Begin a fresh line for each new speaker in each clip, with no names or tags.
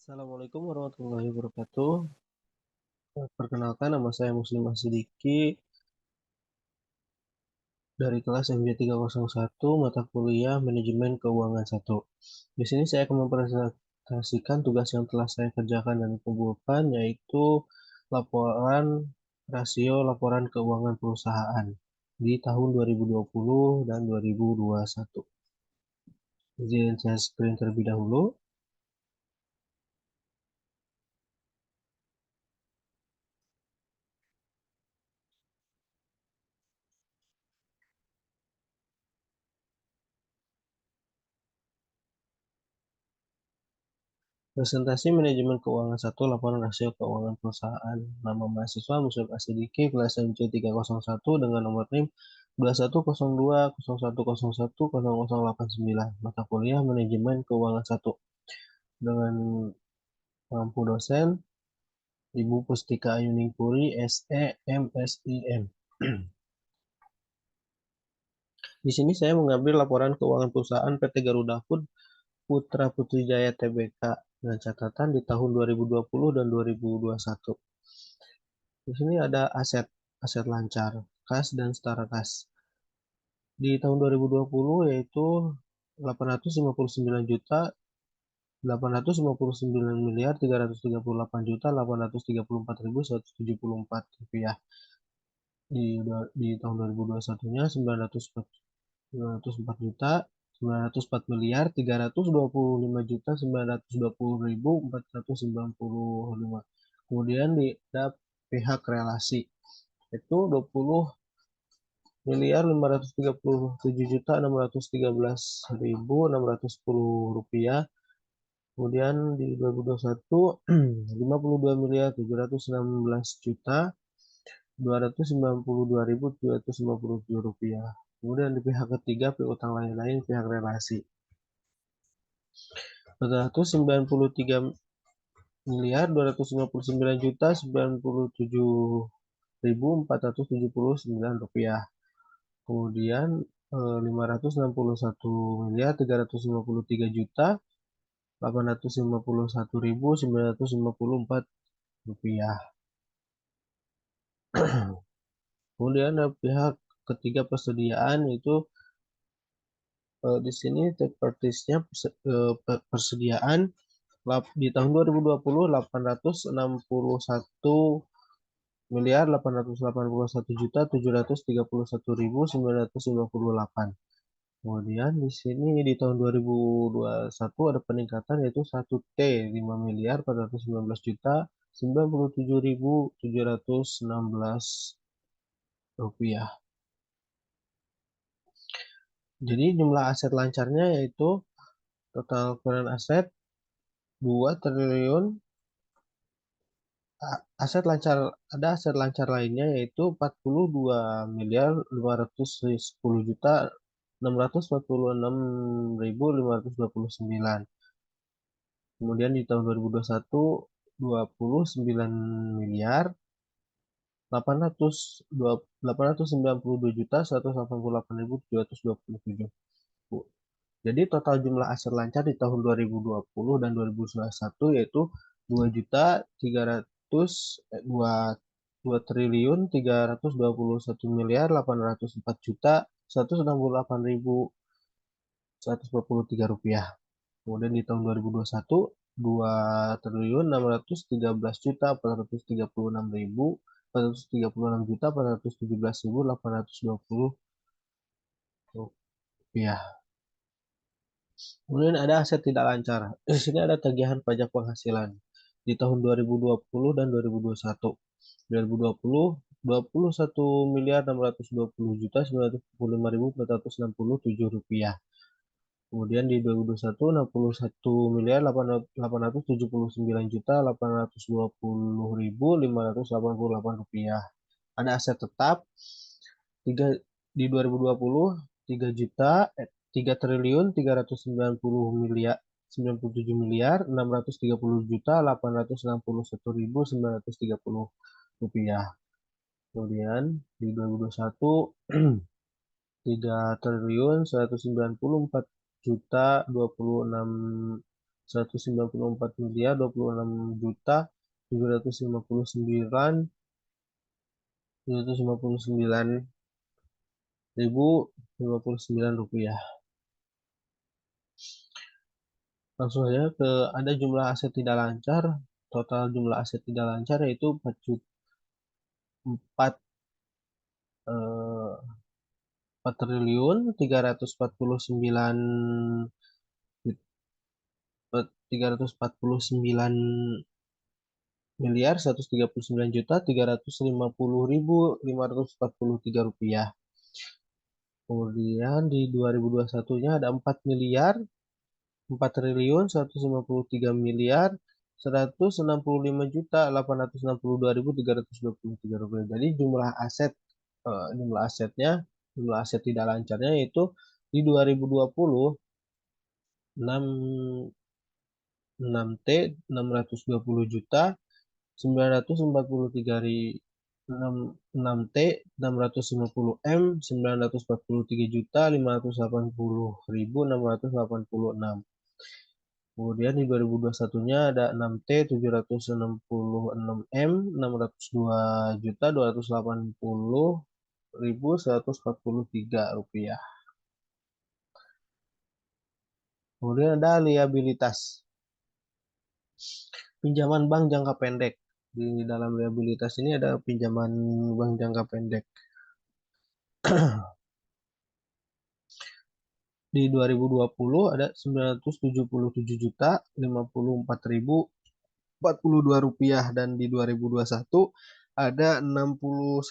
Assalamualaikum warahmatullahi wabarakatuh. Perkenalkan, nama saya Muslimah Sidiki dari kelas MJ301 mata kuliah Manajemen Keuangan 1. Di sini saya akan mempresentasikan tugas yang telah saya kerjakan dan kumpulkan, yaitu laporan rasio laporan keuangan perusahaan di tahun 2020 dan 2021. Izin saya screen terlebih dahulu. Presentasi Manajemen Keuangan 1, laporan rasio keuangan perusahaan. Nama mahasiswa Muslim Asidiki, kelas MC301 dengan nomor NIM 210201010089. Mata kuliah Manajemen Keuangan 1 dengan mampu dosen Ibu Pustika Ayuning Puri, SE, MSIM. Di sini saya mengambil laporan keuangan perusahaan PT Garuda Food Putra Putri Jaya Tbk dengan catatan di tahun 2020 dan 2021. Di sini ada aset lancar, kas dan setara kas. Di tahun 2020 yaitu 859 juta 859 miliar 338 juta 834.174 rupiah. Di tahun 2021-nya 904 juta 904 miliar 325 juta 920.495. Kemudian ada pihak relasi itu 20.537.613.610 rupiah. Kemudian di 2021 52.716 juta 292.757 rupiah. Kemudian di pihak ketiga piutang lain-lain pihak relasi 493 miliar 259 juta 97.479 rupiah. Kemudian 561 miliar 353 juta 851.954 rupiah. Kemudian ada pihak ketiga persediaan, yaitu di sini third parties-nya persediaan di tahun 2020 861 miliar 881 juta 731.958. Kemudian di sini di tahun 2021 ada peningkatan, yaitu 1T 5 miliar 419 juta 97.716 rupiah. Jadi jumlah aset lancarnya yaitu total current aset 2 triliun. Aset lancar lainnya yaitu 42 miliar 510 juta 646.529. Kemudian di tahun 2021 29 miliar 892 juta 188.727. Jadi total jumlah aset lancar di tahun 2020 dan 2021 yaitu 2 juta 2 triliun 321 miliar 804 juta 168.143 rupiah. Kemudian di tahun 2021 2 triliun 613 juta 436 juta 417.820 rupiah. Kemudian ada aset tidak lancar. Di sini ada tagihan pajak penghasilan di tahun 2020 dan 2021. 2020 21 miliar 620 juta 945.467 rupiah. Kemudian di 2021 61 miliar 879 juta 820.588 rupiah. Ada aset tetap 3 di 2020 3 juta 3 triliun 390 miliar 97 miliar 630 juta 861.930 rupiah. Kemudian di 2021 3 triliun 194 juta 26 194 miliar 26 juta 759 rupiah. Langsung saja ke ada jumlah aset tidak lancar. Total jumlah aset tidak lancar yaitu 4 triliun 349 miliar 139 juta 350.543 rupiah. Kemudian di 2021-nya ada 4 miliar 4 triliun 153 miliar 165 juta 862.323 rupiah. Jadi jumlah asetnya jumlah aset tidak lancarnya yaitu di 2020 6T 620 juta 943 6T 650 M 943 juta 580.686. Kemudian di 2021-nya ada 6T 766 M 602 juta 280.143 rupiah. Kemudian ada liabilitas pinjaman bank jangka pendek. Di dalam liabilitas ini ada pinjaman bank jangka pendek. Di 2020 ada 977 juta 54.042 rupiah dan di 2021 ada 61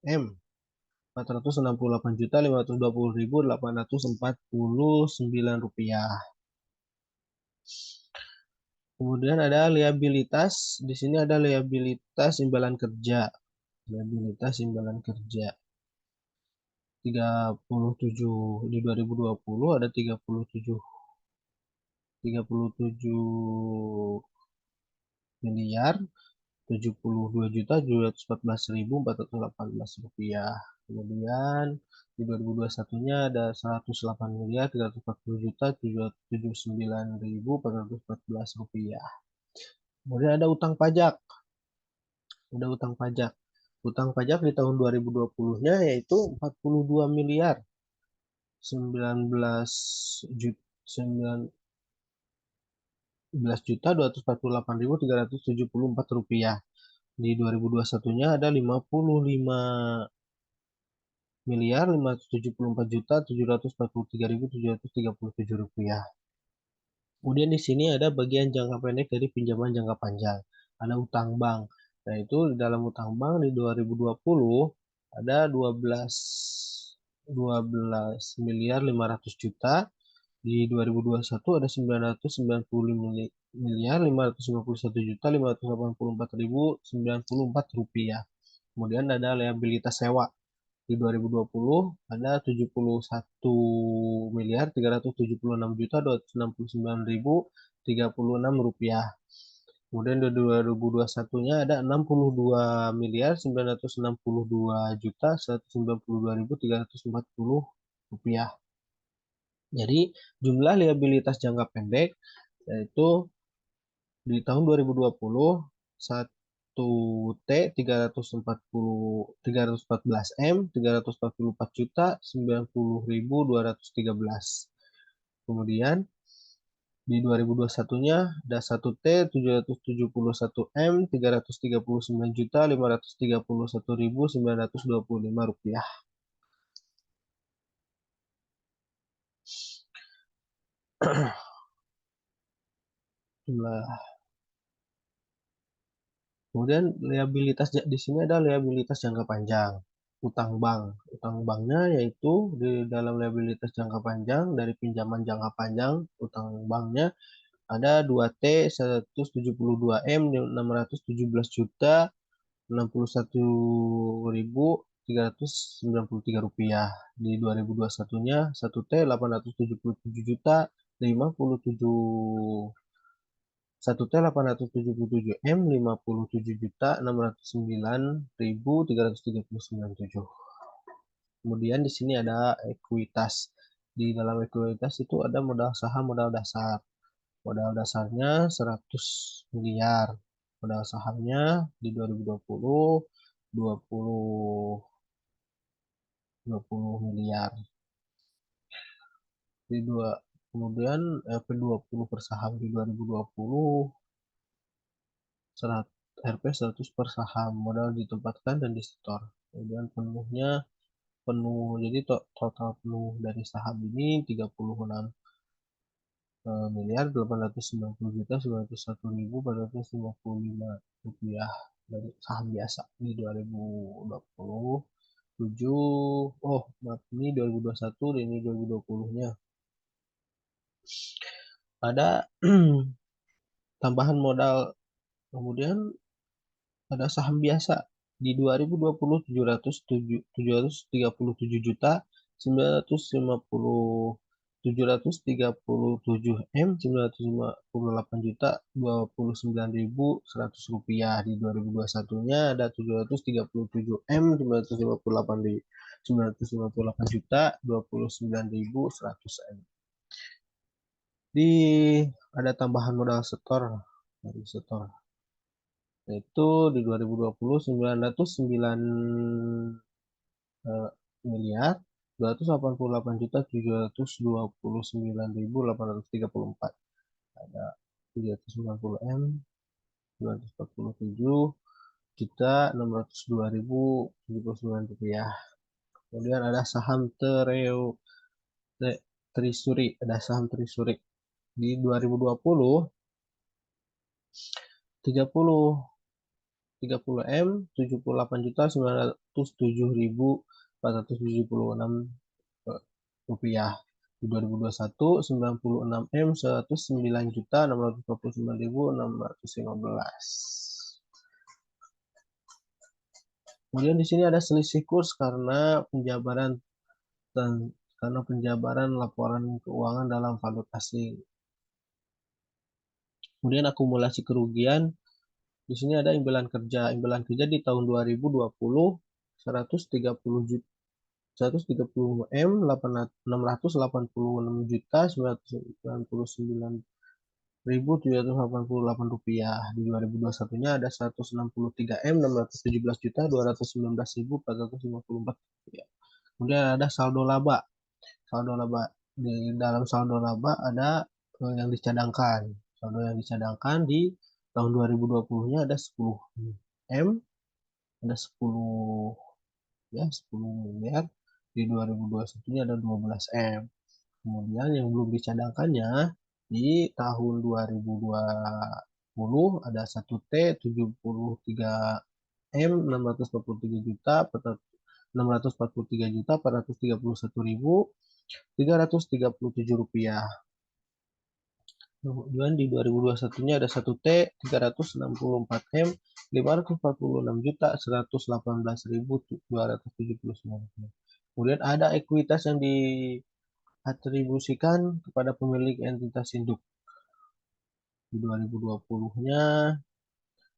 M 468 juta 520.849 rupiah. Kemudian ada liabilitas. Di sini ada liabilitas imbalan kerja. Liabilitas imbalan kerja. 37 di 2020 ada 37 miliar 72 juta 714.418 rupiah. Kemudian di 2021-nya ada 108 miliar 340 juta 779.414 rupiah. Kemudian ada utang pajak. Utang pajak di tahun 2020-nya yaitu 42 miliar 19 juta 248.374 rupiah. Di 2021-nya ada 55 miliar 574 juta 743.737 rupiah. Kemudian di sini ada bagian jangka pendek dari pinjaman jangka panjang. Ada utang bank. Nah, itu di dalam utang bank di 2020 ada 12 miliar 500 juta. Di 2021 ada 995 miliar 551 juta 584.094 rupiah. Kemudian ada liabilitas sewa. Di 2020 ada 71 miliar 376 juta 269.036 rupiah. Kemudian di 2021-nya ada 62 miliar 962 juta 192.340 rupiah. Jadi jumlah liabilitas jangka pendek yaitu di tahun 2020 1T 314 M 344 juta 90.213. Kemudian di 2021-nya ada 1T 771 M 339 juta 531.925 rupiah. Jumlah. Kemudian liabilitas di sini ada liabilitas jangka panjang, utang bank. Utang banknya yaitu di dalam liabilitas jangka panjang dari pinjaman jangka panjang, utang banknya ada 2T 172 M 617 juta 61.393 rupiah. Di 2021-nya 1T 877 juta 1T 877 M 57 juta 609.339. Kemudian di sini ada ekuitas. Di dalam ekuitas itu ada modal saham, modal dasar. Modal dasarnya 100 miliar. Modal sahamnya di 2020 20 20 miliar. Di dua Kemudian Rp20 per saham di 2020 Rp 100 per saham. Modal ditempatkan dan disetor. Kemudian penuh, jadi total penuh dari saham ini 36 miliar 890.901.455 dari saham biasa di 2027. Oh, maaf, ini 2021 dan ini 2020-nya. Ada tambahan modal, kemudian ada saham biasa di 2020 737 juta 937 juta 29.100 rupiah. Di 2021-nya ada 737 958 juta 29.100 di ada tambahan modal setor dari setor, yaitu di 2020 909 miliar 288 juta 729.834. Ada 390 M 247 juta 602.079 rupiah. Kemudian ada saham Trisuri, ada saham Trisuri di 2020 30 M 78 juta 907.476 rupiah. Di 2021 96 M 109 juta 649.615. Kemudian di sini ada selisih kurs karena penjabaran laporan keuangan dalam valuta asing. Kemudian akumulasi kerugian, di sini ada imbalan kerja. Imbalan kerja di tahun 2020 130 M 686 juta 999.788 rupiah. Di 2021-nya ada 163 M 617 juta 219.454 rupiah. Kemudian ada saldo laba. Saldo laba, di dalam saldo laba ada yang dicadangkan. Saldo yang dicadangkan di tahun 2020-nya ada 10 M, ada 10 miliar. Di 2021-nya ada 12 M. Kemudian yang belum dicadangkannya di tahun 2020 ada 1 T 73 M 643 juta 643 juta 431.337 rupiah. Kemudian di 2021-nya ada 1 T 364 M 546 juta 118.279 rupiah. Kemudian ada ekuitas yang diatribusikan kepada pemilik entitas induk. Di 2020-nya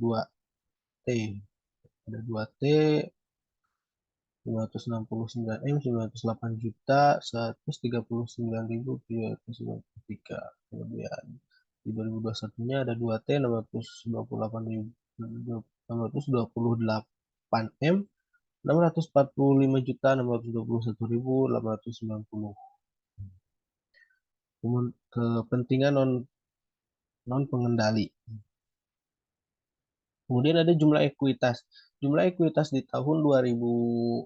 2 T, ada 2 T 569 M 908 juta 139.793. Kemudian di 2021-nya ada 2 T 628 M 645 juta 621.890. Kepentingan non pengendali. Kemudian ada jumlah ekuitas. Jumlah ekuitas di tahun 2020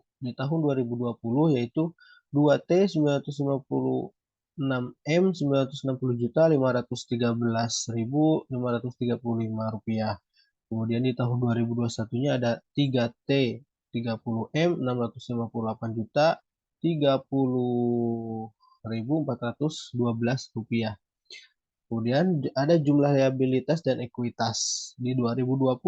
yaitu 2T 956 M 960 juta 513.535 rupiah. Kemudian di tahun 2021-nya ada 3T 30 M 658 juta 30.412 rupiah. Kemudian ada jumlah liabilitas dan ekuitas. Di 2020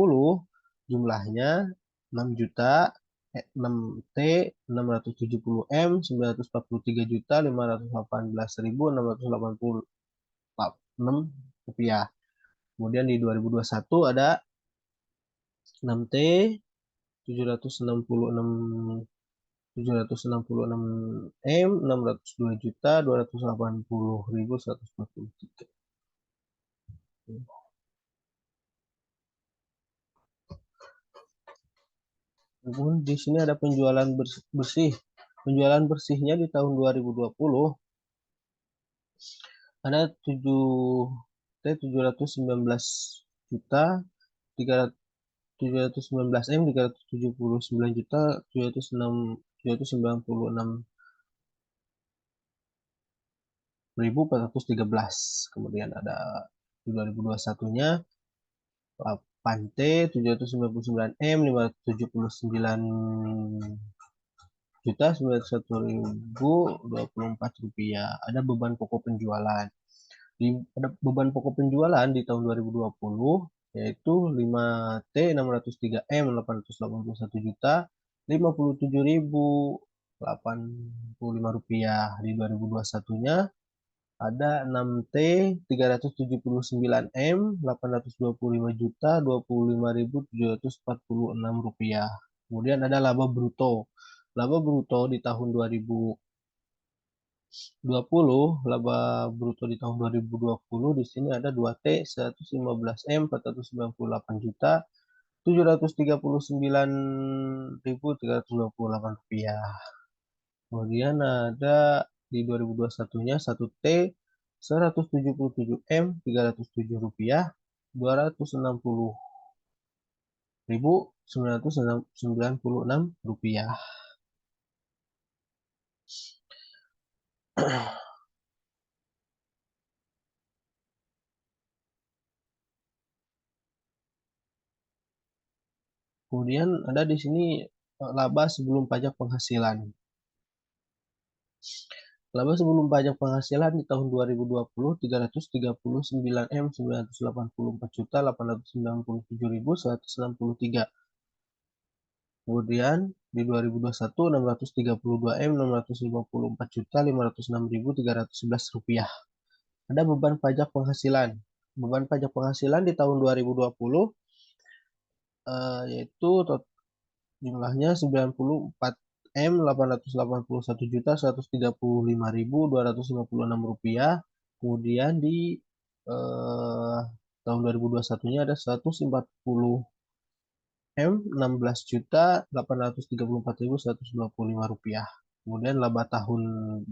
jumlahnya 6 juta 6T 670 M 943 juta 518.686 rupiah. Kemudian di 2021 ada 6T 766 766 M, 602 juta 280.143. Namun di sini ada penjualan bersih. Penjualan bersihnya di tahun 2020 ada 719 juta 319 M, 379 juta 796.413. Kemudian ada di 2021-nya 8T 799 M, 579 juta 91.024 rupiah. Ada beban pokok penjualan. Ada beban pokok penjualan di tahun 2020 yaitu 5T 603 M, 881 juta 57.085 rupiah. Di 2021-nya ada 6T 379 M, 825 juta 25.746 rupiah. Kemudian ada laba bruto. Laba bruto di tahun 2020, laba bruto di tahun 2020 di sini ada 2T 115 M, 498 juta 739.328 rupiah. Kemudian ada di 2021-nya 1T 177 M, 307 rupiah 260.996 rupiah. Kemudian ada di sini laba sebelum pajak penghasilan. Laba sebelum pajak penghasilan di tahun 2020 339 M, 984 juta 897.163. Kemudian di 2021 632 M, 654 juta 506.311 rupiah. Ada beban pajak penghasilan. Beban pajak penghasilan di tahun 2020 yaitu jumlahnya 94 M, 881 juta 135.256 rupiah. Kemudian di tahun 2021-nya ada 140 M, 16 juta 834.125 rupiah. Kemudian laba tahun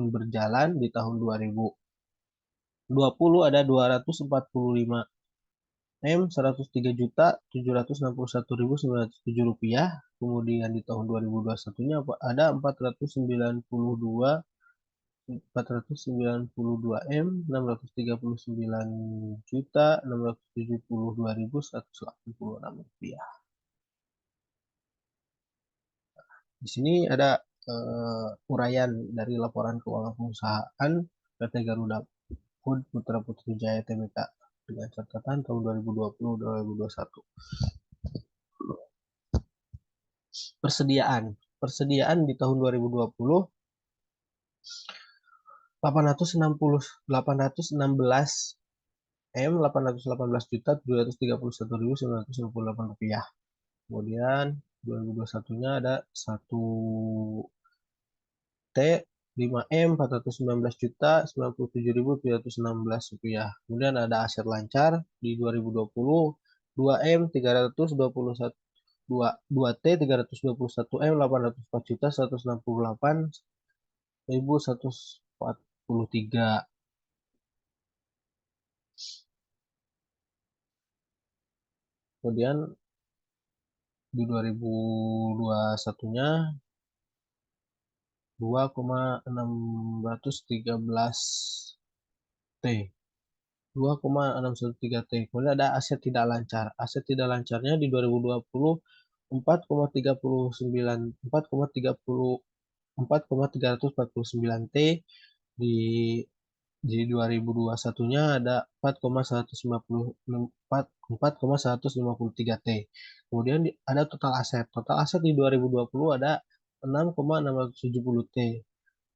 berjalan di tahun 2020 ada 245 M, 103 juta 761.907 rupiah. Kemudian di tahun 2021-nya ada 492 M, 639 juta 672.186 rupiah. Di sini ada uraian dari laporan keuangan perusahaan PT Garuda Food Putra Putri Jaya Tbk dengan catatan tahun 2020-2021. Persediaan di tahun 2020 816 M, 818 juta 731.998 rupiah. Kemudian 2021-nya ada 1 T 5M 419 juta 97.716 rupiah. Kemudian ada aset lancar di 2020 2M 321 2T 321 M 804 juta 168.143. Kemudian di 2021-nya 2,613 T 2,613 T. Kemudian ada aset tidak lancar. Aset tidak lancarnya di 2020 4,349 T. Di 2021-nya ada 4,153 T. Kemudian ada total aset. Total aset di 2020 ada 6,670 T.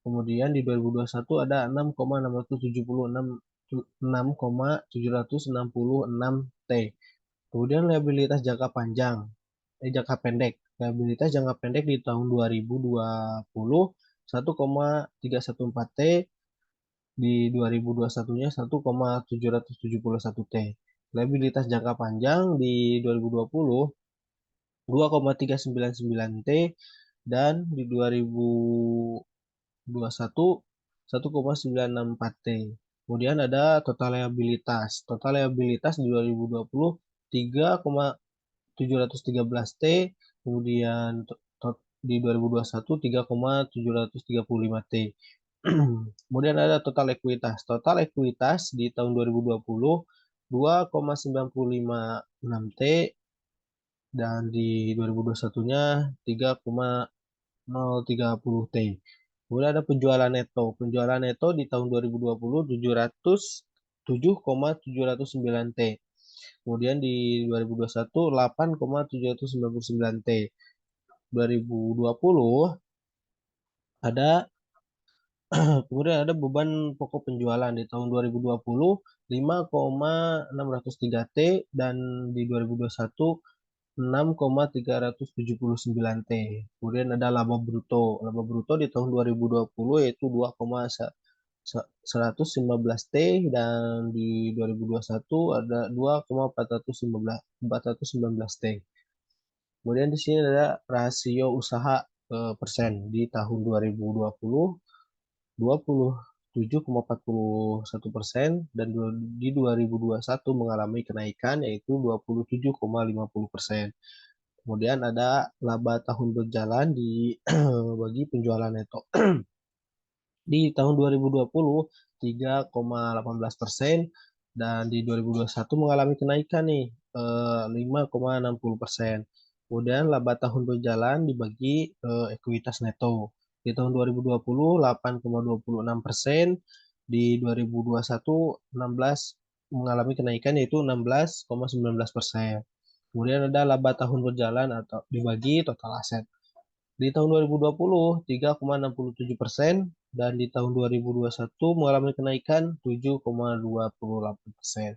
Kemudian di 2021 ada 6,766 T. Kemudian liabilitas jangka pendek liabilitas jangka pendek di tahun 2020 1,314 T, di 2021-nya 1,771 T. Liabilitas jangka panjang di 2020 2,399 T, dan di 2021 1,964 T. Kemudian ada total liabilitas. Total liabilitas di 2020 3,713 T, kemudian di 2021 3,735 T. Kemudian ada total ekuitas. Total ekuitas di tahun 2020 2,956 T, dan di 2021-nya 3,030 T. Kemudian ada penjualan neto. Penjualan neto di tahun 2020 707,709 T. Kemudian di 2021 8,799 T. 2020 ada kemudian ada beban pokok penjualan di tahun 2020 5,603 T, dan di 2021 6,379 T. Kemudian ada laba bruto. Laba bruto di tahun 2020 yaitu 2,115 T, dan di 2021 ada 2,419 T. Kemudian di sini ada rasio usaha persen di tahun 2020 27,41%, dan di 2021 mengalami kenaikan yaitu 27,50%. Kemudian ada laba tahun berjalan di bagi penjualan neto. Di tahun 2020 3,18%, dan di 2021 mengalami kenaikan nih 5,60%. Kemudian laba tahun berjalan dibagi ekuitas neto. Di tahun 2020 8,26%, di 2021 16 mengalami kenaikan yaitu 16,19%. Kemudian ada laba tahun berjalan atau dibagi total aset. Di tahun 2020 3,67%, dan di tahun 2021 mengalami kenaikan 7,28%.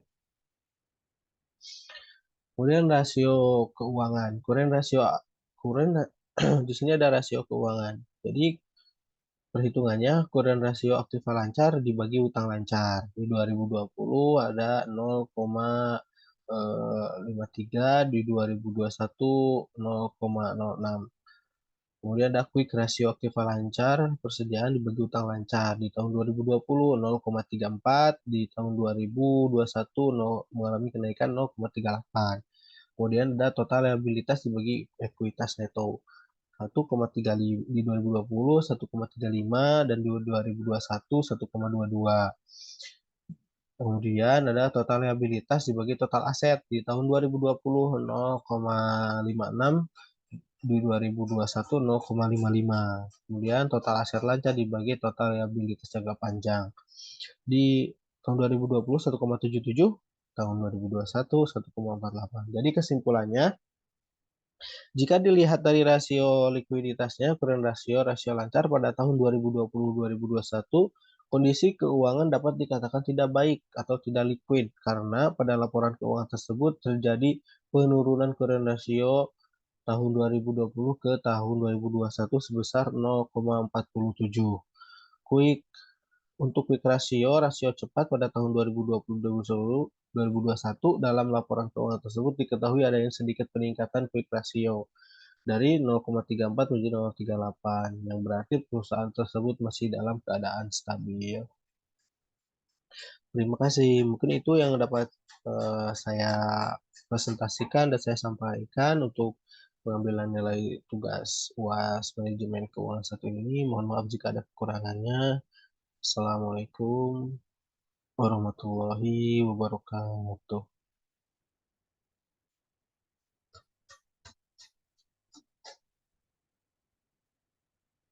Kemudian rasio keuangan. Kuren di sini ada rasio keuangan. Jadi perhitungannya kuren rasio aktiva lancar dibagi utang lancar. Di 2020 ada 0,53, di 2021 0,06. Kemudian ada quick ratio aktiva lancar, persediaan dibagi utang lancar. Di tahun 2020 0,34, di tahun 2021 mengalami kenaikan 0,38. Kemudian ada total liabilitas dibagi ekuitas neto. 1,35 di 2020 1,35, dan di 2021 1,22. Kemudian ada total liabilitas dibagi total aset. Di tahun 2020 0,56, di 2021 0,55. Kemudian total aset lancar dibagi total liabilitas jangka panjang. Di tahun 2020 1,77, tahun 2021 1,48. Jadi kesimpulannya, jika dilihat dari rasio likuiditasnya, current rasio, rasio lancar pada tahun 2020-2021, kondisi keuangan dapat dikatakan tidak baik atau tidak liquid karena pada laporan keuangan tersebut terjadi penurunan current rasio tahun 2020 ke tahun 2021 sebesar 0,47. Quick Untuk quick rasio, rasio cepat pada tahun 2020-2021 dalam laporan keuangan tersebut diketahui adanya sedikit peningkatan quick rasio dari 0,34 menjadi 0,38, yang berarti perusahaan tersebut masih dalam keadaan stabil. Terima kasih. Mungkin itu yang dapat saya presentasikan dan saya sampaikan untuk pengambilan nilai tugas UAS Manajemen Keuangan 1 ini. Mohon maaf jika ada kekurangannya. Assalamualaikum warahmatullahi wabarakatuh.